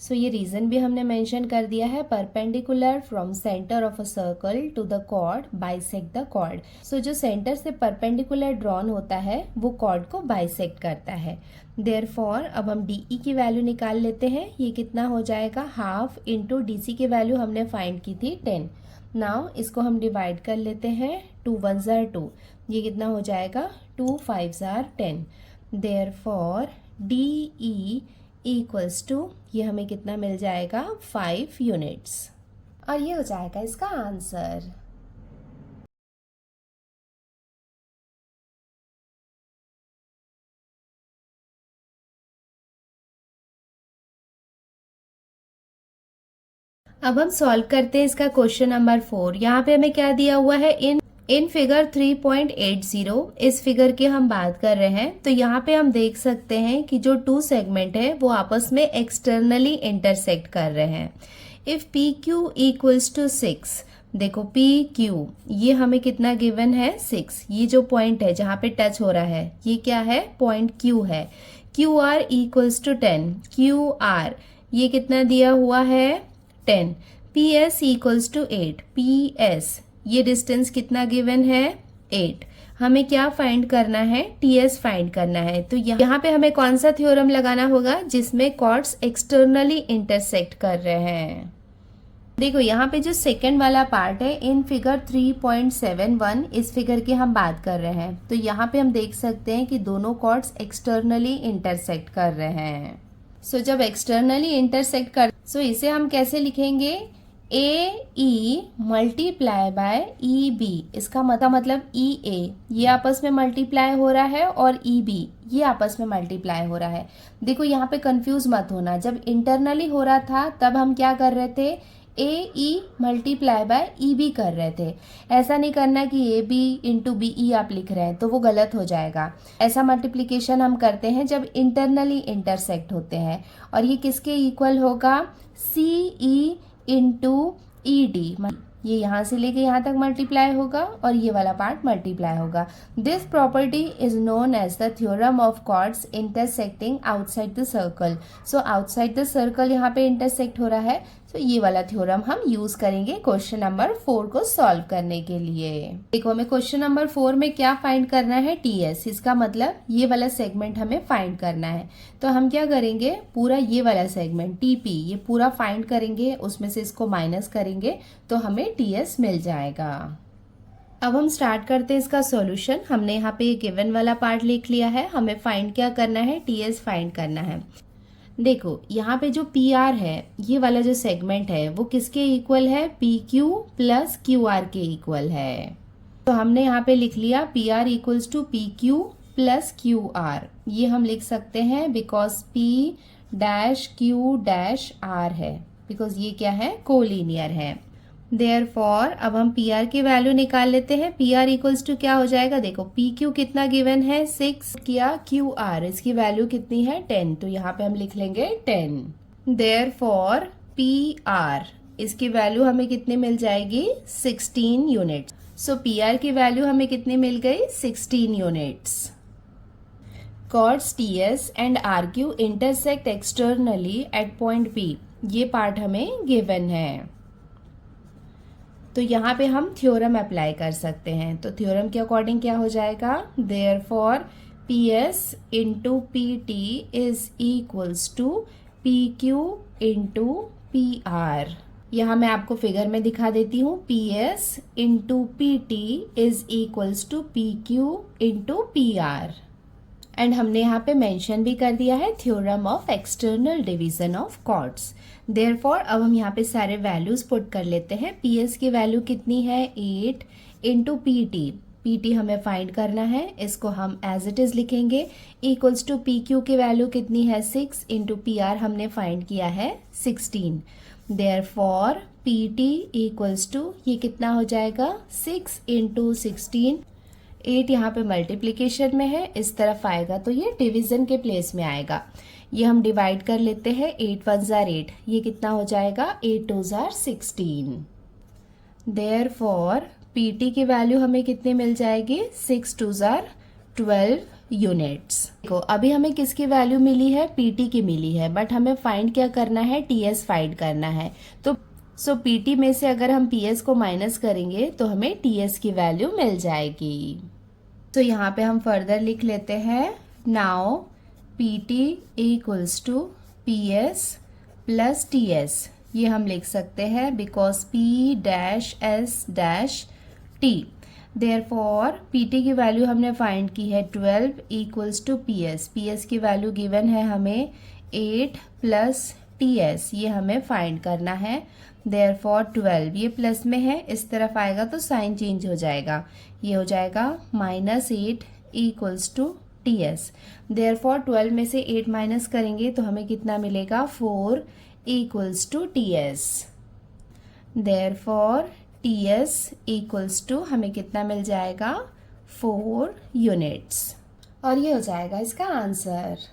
सो ये रीजन भी हमने मेंशन कर दिया है, perpendicular from centre of a circle to the chord bisect the chord. So जो सेंटर से परपेंडिकुलर ड्रॉन होता है वो कॉर्ड को बाइसेक्ट करता है। देयरफॉर अब हम DE की वैल्यू निकाल लेते हैं। ये कितना हो जाएगा, हाफ इंटू DC की वैल्यू हमने फाइंड की थी 10। नाउ इसको हम डिवाइड कर लेते हैं, 2 1 जार 2, ये कितना हो जाएगा, 2 5 जार 10। देयरफॉर DE इक्वल्स टू ये हमें कितना मिल जाएगा, 5 यूनिट्स, और ये हो जाएगा इसका आंसर। अब हम सॉल्व करते हैं इसका क्वेश्चन नंबर 4। यहाँ पे हमें क्या दिया हुआ है, इन फिगर 3.80, इस फिगर की हम बात कर रहे हैं। तो यहाँ पे हम देख सकते हैं कि जो 2 सेगमेंट है वो आपस में एक्सटर्नली इंटरसेक्ट कर रहे हैं। इफ PQ इक्वल्स टू 6, देखो PQ ये हमें कितना गिवन है, 6। ये जो पॉइंट है जहाँ पे टच हो रहा है ये क्या है, पॉइंट Q है। QR इक्वल्स टू 10, QR ये कितना दिया हुआ है, 10। PS इक्वल्स टू 8, PS ये डिस्टेंस कितना गिवन है, 8। हमें क्या फाइंड करना है, TS फाइंड करना है। तो यहाँ पे हमें कौन सा थ्योरम लगाना होगा, जिसमें कॉर्ड्स एक्सटर्नली इंटरसेक्ट कर रहे हैं। देखो यहाँ पे जो सेकंड वाला पार्ट है, इन फिगर 3.71, इस फिगर की हम बात कर रहे हैं। तो यहाँ पे हम देख सकते हैं कि दोनों कॉर्ड्स एक्सटर्नली इंटरसेक्ट कर रहे हैं। सो जब एक्सटर्नली इंटरसेक्ट कर, सो इसे हम कैसे लिखेंगे, AE मल्टीप्लाई बाय EB। इसका मतलब EA ये आपस में मल्टीप्लाई हो रहा है और EB ये आपस में मल्टीप्लाई हो रहा है। देखो यहाँ पे कंफ्यूज मत होना, जब इंटरनली हो रहा था तब हम क्या कर रहे थे, AE मल्टीप्लाई बाय EB कर रहे थे। ऐसा नहीं करना कि AB इंटू BE आप लिख रहे हैं, तो वो गलत हो जाएगा। ऐसा मल्टीप्लिकेशन हम करते हैं जब इंटरनली इंटरसेक्ट होते हैं, और ये किसके इक्वल होगा, CE इंटू ED। ये यहाँ से लेके यहाँ तक मल्टीप्लाई होगा और ये वाला पार्ट मल्टीप्लाई होगा। This property is known as the theorem of chords intersecting outside the circle. So outside the circle यहाँ पे इंटरसेक्ट हो रहा है, तो ये वाला थ्योरम हम यूज करेंगे क्वेश्चन नंबर 4 को सॉल्व करने के लिए। देखो हमें क्वेश्चन नंबर 4 में क्या फाइंड करना है, टीएस। इसका मतलब ये वाला सेगमेंट हमें फाइंड करना है। तो हम क्या करेंगे, पूरा ये वाला सेगमेंट टीपी ये पूरा फाइंड करेंगे, उसमें से इसको माइनस करेंगे तो हमें टीएस मिल जाएगा। अब हम स्टार्ट करते हैं इसका सॉल्यूशन। हमने यहाँ पे ये गिवन वाला पार्ट लिख लिया है, हमें फाइंड क्या करना है, टीएस फाइंड करना है। देखो यहाँ पे जो पी आर है, ये वाला जो सेगमेंट है वो किसके इक्वल है, P Q plus Q R के इक्वल है। तो हमने यहाँ पे लिख लिया P R equals to P Q plus Q R. ये हम लिख सकते हैं because P dash Q dash R है, बिकॉज ये क्या है, कोलिनियर है। देयरफॉर अब हम पी आर की वैल्यू निकाल लेते हैं। पी आर इक्वल्स टू क्या हो जाएगा, देखो पी क्यू कितना गिवन है 6, किया क्यू आर इसकी वैल्यू कितनी है 10, तो यहाँ पे हम लिख लेंगे 10। देयरफॉर पी आर इसकी वैल्यू हमें कितनी मिल जाएगी 16 यूनिट्स। सो पी आर की वैल्यू हमें कितनी मिल गई 16 units. Chords T S and R Q intersect externally at point P, ये पार्ट हमें गिवन है। तो यहाँ पे हम थ्योरम अप्लाई कर सकते हैं। तो थ्योरम के अकॉर्डिंग क्या हो जाएगा, therefore P S into P T is equals to P Q into P R. यहाँ मैं आपको फिगर में दिखा देती हूँ। P S into P T is equals to P Q into P R. And हमने यहाँ पे मेंशन भी कर दिया है theorem of external division of chords. Therefore अब हम यहाँ पे सारे वैल्यूज पुट कर लेते हैं। पी एस की वैल्यू कितनी है 8 into P T, P T हमें फाइंड करना है, इसको हम एज इट इज लिखेंगे। इक्वल्स टू पी क्यू की वैल्यू कितनी है 6 इंटू पी आर हमने फाइंड किया है 16। Therefore P T equals to ये कितना हो जाएगा 6 इंटू 16। 8 यहाँ पे मल्टीप्लीकेशन में है, इस तरफ आएगा तो ये डिवीजन के प्लेस में आएगा। ये हम डिवाइड कर लेते हैं, 8 1 जार 8, ये कितना हो जाएगा 8 2 जार 16। देयरफॉर पीटी की वैल्यू हमें कितनी मिल जाएगी 6 2 जार 12 यूनिट्स। देखो अभी हमें किसकी वैल्यू मिली है, पीटी की मिली है, बट हमें फाइंड क्या करना है, टीएस फाइंड करना है। तो सो पीटी में से अगर हम पीएस को माइनस करेंगे तो हमें टीएस की वैल्यू मिल जाएगी। तो यहाँ पे हम फर्दर लिख लेते हैं, now P T equals to P S plus T S. ये हम लिख सकते हैं because P dash S dash T. Therefore P T की वैल्यू हमने फाइंड की है 12 equals to P S. P S की वैल्यू गिवन है हमें 8 प्लस टी एस, ये हमें फाइंड करना है। देयरफॉर 12 ये प्लस में है, इस तरफ आएगा तो साइन चेंज हो जाएगा, ये हो जाएगा -8 equals to T S. Therefore 12 में से 8 माइनस करेंगे तो हमें कितना मिलेगा 4 equals to T S. Therefore T S equals to हमें कितना मिल जाएगा 4 यूनिट्स, और ये हो जाएगा इसका आंसर।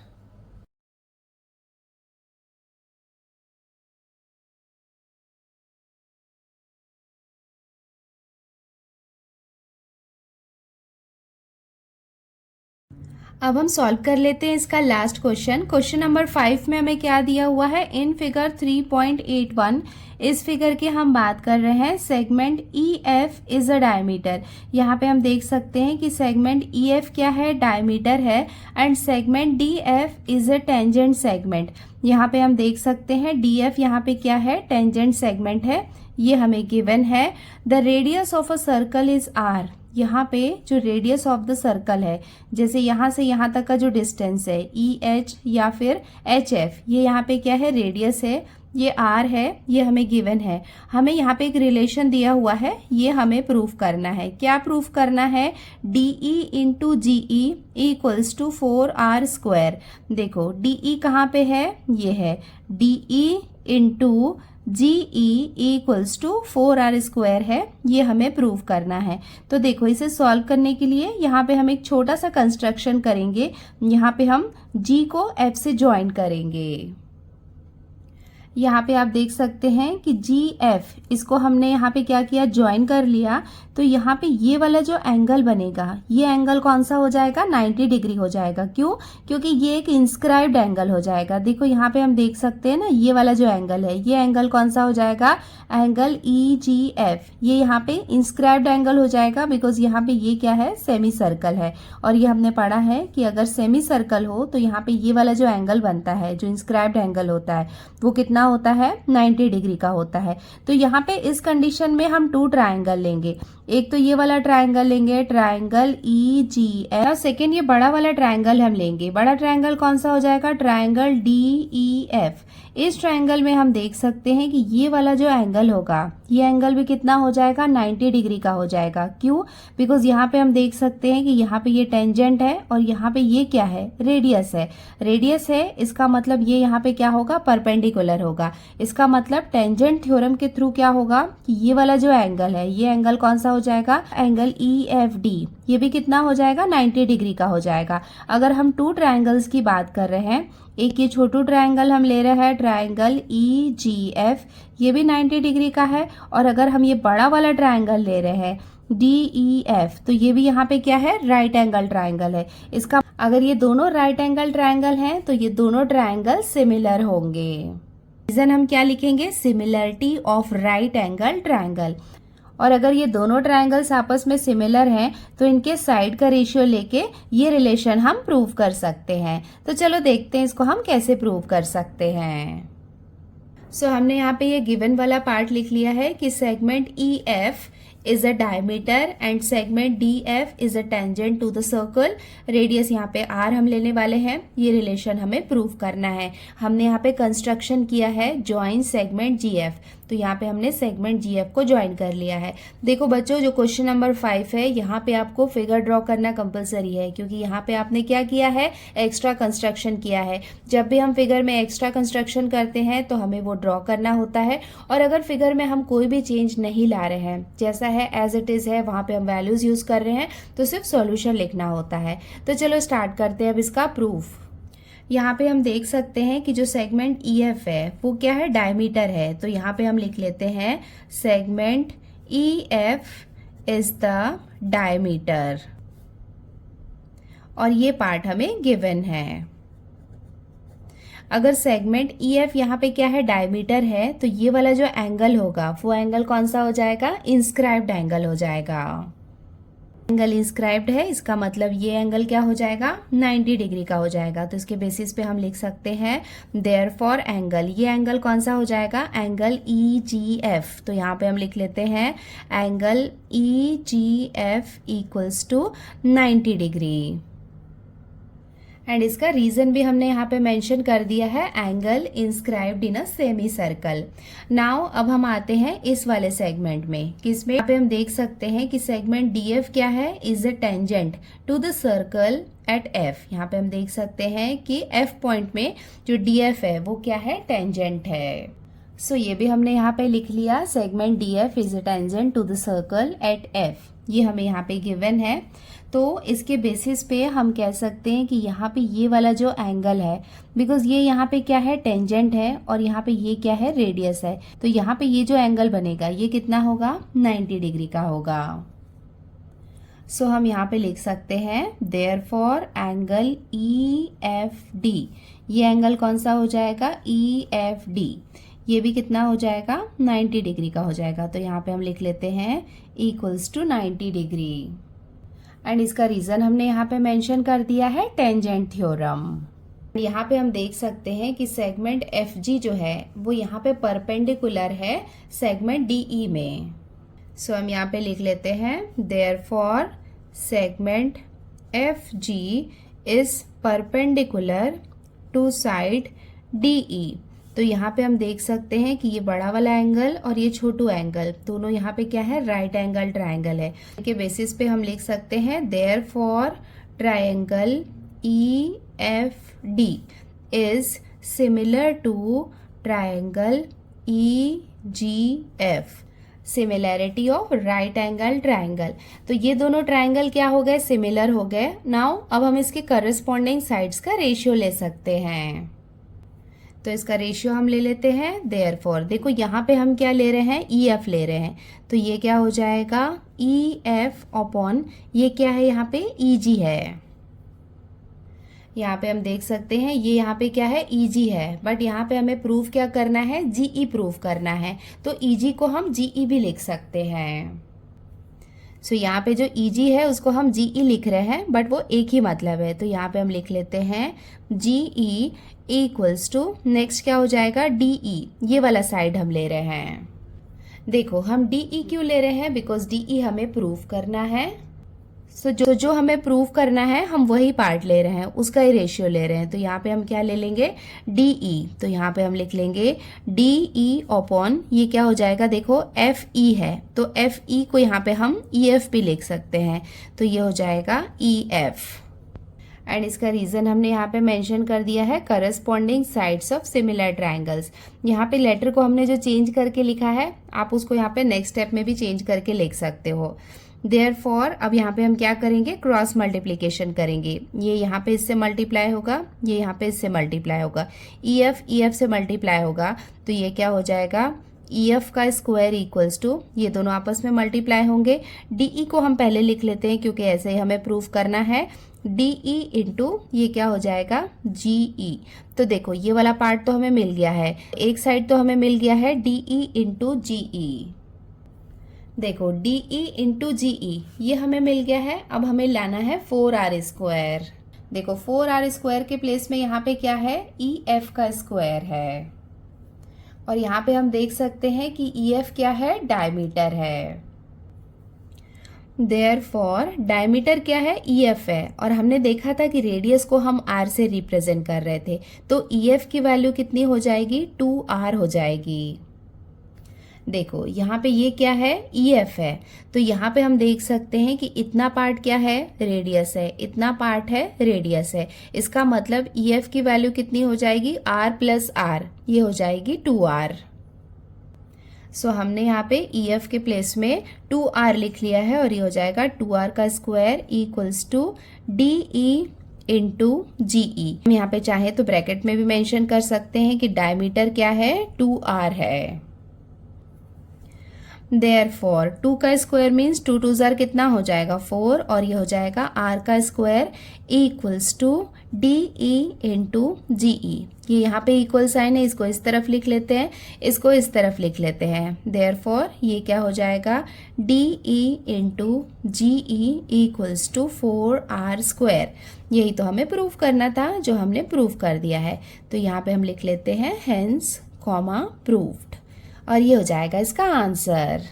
अब हम सॉल्व कर लेते हैं इसका लास्ट क्वेश्चन। क्वेश्चन नंबर 5 में हमें क्या दिया हुआ है, इन फिगर 3.81 इस फिगर की हम बात कर रहे हैं। Segment E F is a diameter. यहाँ पे हम देख सकते हैं कि सेगमेंट ई एफ क्या है, डायमीटर है, and segment D F is a tangent segment. यहाँ पे हम देख सकते हैं डी एफ यहाँ पे क्या है, टेंजेंट सेगमेंट है, ये हमें गिवन है। The radius of a circle is R. यहाँ पे जो रेडियस ऑफ द सर्कल है, जैसे यहाँ से यहाँ तक का जो डिस्टेंस है ई एच या फिर एच एफ, ये यहाँ पे क्या है, रेडियस है, ये आर है, ये हमें गिवन है। हमें यहाँ पे एक रिलेशन दिया हुआ है, ये हमें प्रूफ करना है। क्या प्रूफ करना है, D E into G E equals to 4r square. देखो डी ई कहाँ पे है, ये है, D E into G E equals to 4r square है, ये हमें प्रूव करना है। तो देखो इसे सॉल्व करने के लिए यहाँ पे हम एक छोटा सा कंस्ट्रक्शन करेंगे। यहाँ पे हम g को f से ज्वाइन करेंगे। यहाँ पे आप देख सकते हैं कि GF इसको हमने यहाँ पे क्या किया, ज्वाइन कर लिया। तो यहाँ पे ये वाला जो एंगल बनेगा, ये एंगल कौन सा हो जाएगा, 90 डिग्री हो जाएगा। क्यों? क्योंकि ये एक इंस्क्राइब्ड एंगल हो जाएगा। देखो यहाँ पे हम देख सकते हैं ना, ये वाला जो एंगल है, ये एंगल कौन सा हो जाएगा, एंगल EGF। ये यहाँ पे इंस्क्राइब्ड एंगल हो जाएगा, बिकॉज यहाँ पे ये क्या है, सेमी सर्कल है। और ये हमने पढ़ा है कि अगर सेमी सर्कल हो तो यहाँ पे ये वाला जो एंगल बनता है, जो इंस्क्राइब्ड एंगल होता है, वो कितना होता है, 90 डिग्री का होता है। तो यहाँ पे इस कंडीशन में हम 2 ट्राइंगल लेंगे। एक तो ये वाला ट्राइंगल लेंगे, ट्राइंगल EGF। सेकेंड ये बड़ा वाला ट्राइंगल हम लेंगे। बड़ा ट्राइंगल कौन सा हो जाएगा, ट्राइंगल DEF। इस ट्राइंगल में हम देख सकते हैं कि ये वाला जो एंगल होगा, ये एंगल भी कितना हो जाएगा, 90 डिग्री का हो जाएगा। क्यों? बिकॉज यहाँ पे हम देख सकते हैं कि यहाँ पे ये टेंजेंट है और यहाँ पे ये क्या है, रेडियस है। रेडियस है, इसका मतलब ये यहाँ पे क्या होगा, परपेंडिकुलर होगा। इसका मतलब टेंजेंट थ्योरम के थ्रू क्या होगा कि ये वाला जो एंगल है, ये एंगल कौन सा हो जाएगा, एंगल EFD। ये भी कितना हो जाएगा, 90 डिग्री का हो जाएगा। अगर हम 2 ट्राइंगल्स की बात कर रहे हैं, एक ये छोटू ट्राइंगल हम ले रहे हैं, ट्राइंगल EGF, ये भी 90 डिग्री का है। और अगर हम ये बड़ा वाला ट्राइंगल ले रहे हैं, DEF, तो ये भी यहाँ पे क्या है, राइट एंगल ट्राइंगल है। इसका अगर ये दोनों राइट एंगल ट्राइंगल हैं तो ये दोनों ट्राइंगल सिमिलर होंगे। रीजन हम क्या लिखेंगे, similarity of right angle triangle. और अगर ये दोनों ट्राइंगल्स आपस में सिमिलर हैं तो इनके साइड का रेशियो लेके ये रिलेशन हम प्रूव कर सकते हैं। तो चलो देखते हैं इसको हम कैसे प्रूव कर सकते हैं। सो हमने यहाँ पे ये गिवन वाला पार्ट लिख लिया है कि segment EF is a diameter and segment DF is a tangent to the circle। Radius यहाँ पे R हम लेने वाले हैं। ये रिलेशन हमें प्रूव करना है। हमने यहाँ पे कंस्ट्रक्शन किया है जॉइन सेगमेंट GF, तो यहाँ पे हमने सेगमेंट GF को ज्वाइन कर लिया है। देखो बच्चों, जो क्वेश्चन नंबर 5 है, यहाँ पे आपको फिगर ड्रॉ करना कंपलसरी है, क्योंकि यहाँ पे आपने क्या किया है, एक्स्ट्रा कंस्ट्रक्शन किया है। जब भी हम फिगर में एक्स्ट्रा कंस्ट्रक्शन करते हैं तो हमें वो ड्रॉ करना होता है। और अगर फिगर में हम कोई भी चेंज नहीं ला रहे हैं, जैसा है एज इट इज है, वहां पे हम वैल्यूज यूज कर रहे हैं, तो सिर्फ सॉल्यूशन लिखना होता है। तो चलो स्टार्ट करते हैं अब इसका प्रूफ। यहाँ पे हम देख सकते हैं कि जो सेगमेंट EF है वो क्या है, डायमीटर है। तो यहाँ पे हम लिख लेते हैं segment EF is the diameter, और ये पार्ट हमें गिवन है। अगर सेगमेंट EF यहाँ पे क्या है, डायमीटर है, तो ये वाला जो एंगल होगा वो एंगल कौन सा हो जाएगा, इंस्क्राइब्ड एंगल हो जाएगा। एंगल इंस्क्राइब्ड है, इसका मतलब ये एंगल क्या हो जाएगा, 90 डिग्री का हो जाएगा। तो इसके बेसिस पे हम लिख सकते हैं देयरफॉर एंगल, ये एंगल कौन सा हो जाएगा, एंगल EGF। तो यहाँ पे हम लिख लेते हैं angle EGF equals to 90 degree. And इसका रीजन भी हमने यहाँ पे मेंशन कर दिया है, angle inscribed in a semicircle. Now अब हम आते हैं इस वाले सेगमेंट में, किसमें यहाँ पे हम देख सकते हैं कि सेगमेंट DF क्या है, is a tangent to the circle at F। यहाँ पे हम देख सकते हैं कि F पॉइंट में जो DF है वो क्या है, टेंजेंट है। सो ये भी हमने यहाँ पे लिख लिया, segment DF is a tangent to the circle at F। ये हमें यहाँ पे गिवन है। तो इसके बेसिस पे हम कह सकते हैं कि यहाँ पे ये वाला जो एंगल है, बिकॉज ये यहाँ पे क्या है, टेंजेंट है, और यहाँ पे ये क्या है, रेडियस है, तो यहाँ पे ये जो एंगल बनेगा ये कितना होगा, 90 डिग्री का होगा। सो हम यहाँ पे लिख सकते हैं देयरफॉर एंगल EFD, ये एंगल कौन सा हो जाएगा, EFD, ये भी कितना हो जाएगा, 90 डिग्री का हो जाएगा। तो यहाँ पे हम लिख लेते हैं इक्वल्स टू 90 डिग्री। एंड इसका रीजन हमने यहाँ पे मेंशन कर दिया है, टेंजेंट थ्योरम। यहाँ पे हम देख सकते हैं कि सेगमेंट FG जो है वो यहाँ पे परपेंडिकुलर है सेगमेंट DE में। सो हम यहाँ पे लिख लेते हैं therefore segment FG is perpendicular to side DE। तो यहाँ पे हम देख सकते हैं कि ये बड़ा वाला एंगल और ये छोटू एंगल दोनों यहाँ पे क्या है, राइट एंगल ट्राइंगल है। के बेसिस पे हम लिख सकते हैं therefore triangle EFD is similar to triangle EGF, similarity of right angle triangle. तो ये दोनों ट्राइंगल क्या हो गए, सिमिलर हो गए। नाउ अब हम इसके करस्पॉन्डिंग साइड्स का रेशियो ले सकते हैं। तो इसका रेशियो हम ले लेते हैं। देयरफॉर देखो यहाँ पे हम क्या ले रहे हैं, ई एफ ले रहे हैं, तो ये क्या हो जाएगा, ई एफ अपॉन ये क्या है यहाँ पे ई जी है। यहाँ पे हम देख सकते हैं ये यहाँ पे क्या है, ईजी है, बट यहाँ पे हमें प्रूफ क्या करना है, जीई प्रूफ करना है, तो ईजी को हम जीई भी लिख सकते हैं। सो यहाँ पे जो ईजी है उसको हम जीई लिख रहे हैं, बट वो एक ही मतलब है, तो यहाँ पे हम लिख लेते हैं जीई इक्वल्स टू, नेक्स्ट क्या हो जाएगा, डीई, ये वाला साइड हम ले रहे हैं। देखो हम डीई क्यों ले रहे हैं, बिकॉज डीई हमें प्रूफ करना है। सो जो हमें प्रूव करना है हम वही पार्ट ले रहे हैं, उसका ही रेशियो ले रहे हैं, तो यहाँ पे हम क्या ले लेंगे, डीई, तो यहाँ पे हम लिख लेंगे डीई अपॉन ये क्या हो जाएगा, देखो एफ ई है, तो एफ ई को यहाँ पे हम ई एफ भी लिख सकते हैं, तो ये हो जाएगा ई एफ। एंड इसका रीजन हमने यहाँ पे मेंशन कर दिया है, corresponding sides of similar triangles. यहाँ पे लेटर को हमने जो चेंज करके लिखा है आप उसको यहाँ पे नेक्स्ट स्टेप में भी चेंज करके लिख सकते हो। देयरफॉर अब यहाँ पे हम क्या करेंगे, क्रॉस मल्टीप्लिकेशन करेंगे, ये यहाँ पे इससे मल्टीप्लाई होगा, ये यहाँ पे इससे मल्टीप्लाई होगा, ई एफ से मल्टीप्लाई होगा, तो ये क्या हो जाएगा, ई एफ का स्क्वायर इक्वल्स टू, ये दोनों आपस में मल्टीप्लाई होंगे, डीई को हम पहले लिख लेते हैं क्योंकि ऐसे ही हमें प्रूफ करना है, डीई इंटू ये क्या हो जाएगा, जीई। तो देखो ये वाला पार्ट तो हमें मिल गया है, एक साइड तो हमें मिल गया है डीई इंटू जीई। देखो डीई इंटू जीई ये हमें मिल गया है, अब हमें लाना है 4r स्क्वायर। देखो 4r स्क्वायर के प्लेस में यहाँ पे क्या है, ई एफ का स्क्वायर है, और यहाँ पे हम देख सकते हैं कि ई एफ क्या है, डायमीटर है। देयरफॉर डायमीटर क्या है, ई एफ है, और हमने देखा था कि रेडियस को हम आर से रिप्रेजेंट कर रहे थे, तो ई एफ की वैल्यू कितनी हो जाएगी, 2r हो जाएगी। देखो यहाँ पे ये क्या है, ई एफ है, तो यहाँ पे हम देख सकते हैं कि इतना पार्ट क्या है, रेडियस है, इतना पार्ट है रेडियस है, इसका मतलब ई एफ की वैल्यू कितनी हो जाएगी, r प्लस आर, ये हो जाएगी 2r। सो हमने यहाँ पे ई एफ के प्लेस में 2r लिख लिया है, और ये हो जाएगा 2r का square equals to DE into GE. हम यहाँ पे चाहे तो ब्रैकेट में भी मेंशन कर सकते हैं कि डायमीटर क्या है, 2r है। देयरफॉर 2 का स्क्वायर मीन्स 2 2 जार कितना हो जाएगा, 4, और ये हो जाएगा r का square equals to DE into GE. ये यहाँ पे इक्वल साइन है, इसको इस तरफ लिख लेते हैं, इसको इस तरफ लिख लेते हैं। देयरफॉर ये क्या हो जाएगा, DE into GE equals to 4r square. यही तो हमें प्रूफ करना था, जो हमने प्रूफ कर दिया है, तो यहाँ पे हम लिख लेते हैं हेंस कॉमा प्रूफ्ड, और ये हो जाएगा इसका आंसर।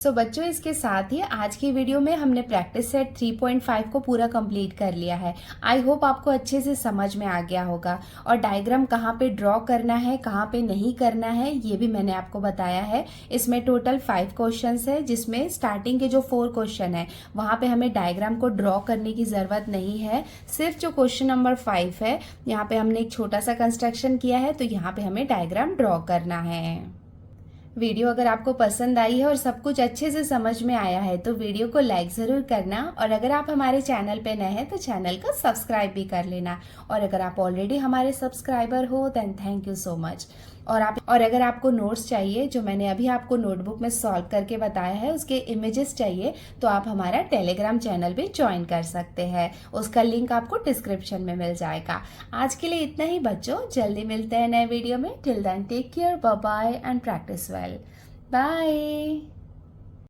तो बच्चों इसके साथ ही आज की वीडियो में हमने प्रैक्टिस सेट 3.5 को पूरा कंप्लीट कर लिया है। आई होप आपको अच्छे से समझ में आ गया होगा, और डायग्राम कहाँ पे ड्रॉ करना है, कहाँ पे नहीं करना है, ये भी मैंने आपको बताया है। इसमें टोटल 5 क्वेश्चंस है, जिसमें स्टार्टिंग के जो 4 क्वेश्चन है वहाँ पे हमें डायग्राम को ड्रॉ करने की ज़रूरत नहीं है। सिर्फ जो क्वेश्चन नंबर 5 है यहाँ पे हमने एक छोटा सा कंस्ट्रक्शन किया है, तो यहाँ पे हमें डायग्राम ड्रॉ करना है। वीडियो अगर आपको पसंद आई है और सब कुछ अच्छे से समझ में आया है तो वीडियो को लाइक ज़रूर करना, और अगर आप हमारे चैनल पे नए हैं तो चैनल को सब्सक्राइब भी कर लेना, और अगर आप ऑलरेडी हमारे सब्सक्राइबर हो then thank you so much. और अगर आपको नोट्स चाहिए, जो मैंने अभी आपको नोटबुक में सॉल्व करके बताया है, उसके इमेजेस चाहिए, तो आप हमारा टेलीग्राम चैनल भी ज्वाइन कर सकते हैं। उसका लिंक आपको डिस्क्रिप्शन में मिल जाएगा। आज के लिए इतना ही बच्चों, जल्दी मिलते हैं नए वीडियो में। Till then take care, bye bye and practise well. Bye.